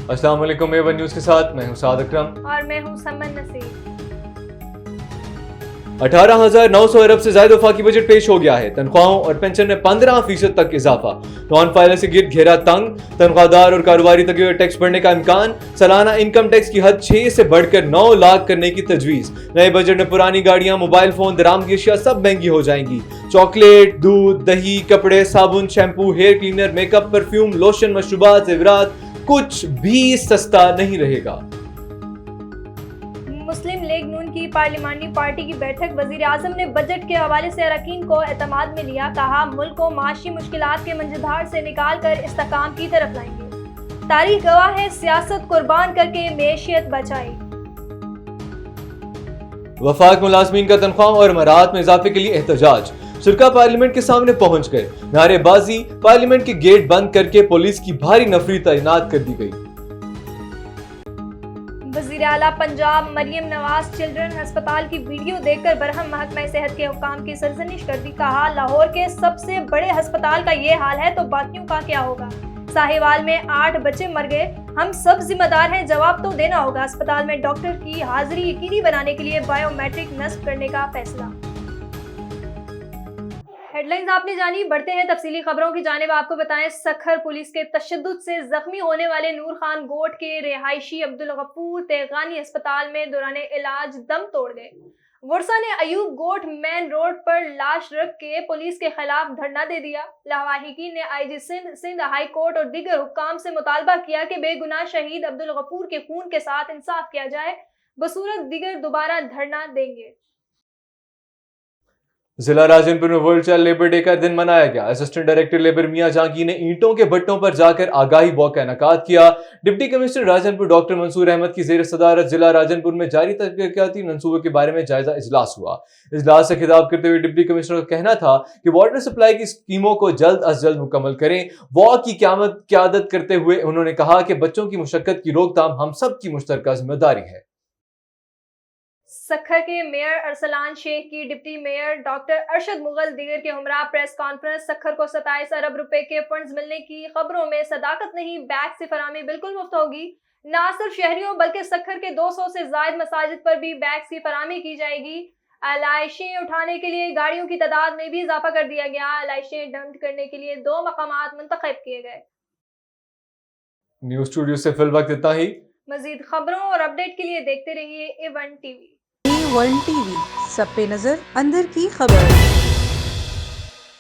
अस्सलाम वालेकुम A1 news के साथ मैं हूं साद अकरम और मैं हूं समन नसीर। 18,900 अरब से ज्यादा वफाकी बजट पेश हो गया है। तनख्वाहों और पेंशन में 15% तक इजाफा। नॉन फाइलर से गिर घेरा तंग। तनख्वाहदार और कारोबारी तक टैक्स बढ़ने का इम्कान। सालाना इनकम टैक्स की हद 6 से बढ़कर 9 लाख करने की तजवीज। नए बजट में पुरानी गाड़ियां, मोबाइल फोन, दरामदी अशिया सब महंगी हो जाएंगी। चॉकलेट, दूध, दही, कपड़े, साबुन, shampoo, hair cleaner, makeup, perfume, lotion, मशरूबात, जेवरात कुछ भी सस्ता नहीं रहेगा। मुस्लिम लीग नून की पार्लिमानी पार्टी की बैठक। वजीर आजम ने बजट के हवाले से अरकान को एतमाद में लिया। कहा, मुल्क को माशी मुश्किलात के मंजधार से निकाल कर इस्तेकाम की तरफ लाएंगे। तारीख गवाह है, सियासत कुर्बान करके मेशियत बचाई। वफाक मुलाजमीन का तनख्वाह और मराहत में इजाफे के लिए एहतजाज। शुरा पार्लियामेंट के सामने पहुंच गए। नारेबाजी, पार्लियामेंट के गेट बंद करके पुलिस की भारी नफरी तैनात कर दी गई। वज़ीर आला पंजाब मरियम नवाज चिल्ड्रन अस्पताल की वीडियो देखकर बरहम महकमा सेहत के हुक्काम की सरजनिश कर दी। कहा, लाहौर के सबसे बड़े अस्पताल का ये हाल है तो बाकियों का क्या होगा। साहिवाल में 8 बच्चे मर गए, हम सब जिम्मेदार हैं, जवाब तो देना होगा। अस्पताल में डॉक्टर की हाजिरी यकीनी बनाने के लिए बायोमेट्रिक नस्ब करने का फैसला। हेडलाइंस आपने जानी। बढ़ते हैं तफसीली खबरों की जानिब। आपको बताएं, सखर पुलिस के तशद्दुद से जख्मी होने वाले नूर खान गोट के रिहायशी अब्दुल गफूर तेगानी अस्पताल में दौरान इलाज दम तोड़ गए। वर्षा ने अयूब गोट मेन रोड पर लाश रख के पुलिस के खिलाफ धरना दे दिया। लवाहिकी ने IG सिंध हाई कोर्ट और दीगर हुक्काम से मुतालबा किया कि बेगुनाह शहीद अब्दुल गफूर के खून के साथ इंसाफ किया जाए, बसूरत दीगर दोबारा धरना देंगे। जिला राजनपुर में वर्ल्ड चाइल्ड लेबर डे का दिन मनाया गया। असिस्टेंट डायरेक्टर लेबर मियां जहांगीर ने ईंटों के भट्टों पर जाकर आगाही वॉक का इनेकाद किया। Deputy commissioner Rajanpur doctor Mansoor Ahmad की जेर सदारत जिला राजनपुर में जारी तरक्याती मंसूबे के बारे में जायजा इजलास हुआ। इजलास से खिताब करते हुए डिप्टी कमिश्नर का कहना था कि वाटर सप्लाई की स्कीमों को जल्द अज जल्द मुकम्मल करें। वॉक की क़यादत करते हुए उन्होंने कहा कि बच्चों की मुशक्कत की रोकथाम हम सब की मुश्तरका जिम्मेदारी है। सखर के मेयर अरसलान शेख की deputy mayor doctor Arshad Mughal दीगर के हमरा प्रेस कॉन्फ्रेंस। सखर को 27 अरब रुपए के फंड्स मिलने की खबरों में सदाकत नहीं, बैग से फराहमी बिल्कुल मुफ्त होगी। न सिर्फ शहरियों बल्कि सखर के 200 से ज्यादा मसाजिद पर भी बैग्स की फराहमी की जाएगी। अलाइशें उठाने के लिए गाड़ियों की तादाद में भी इजाफा कर दिया गया। अलाइशें डंप करने के लिए 2 मकामात मुंतखब किए गए। न्यूज़ स्टूडियो से फिल वक्त इतना ही। मजीद खबरों और अपडेट के लिए देखते रहिए A1 TV। A1 TV, सब पे नजर, अंदर की खबर।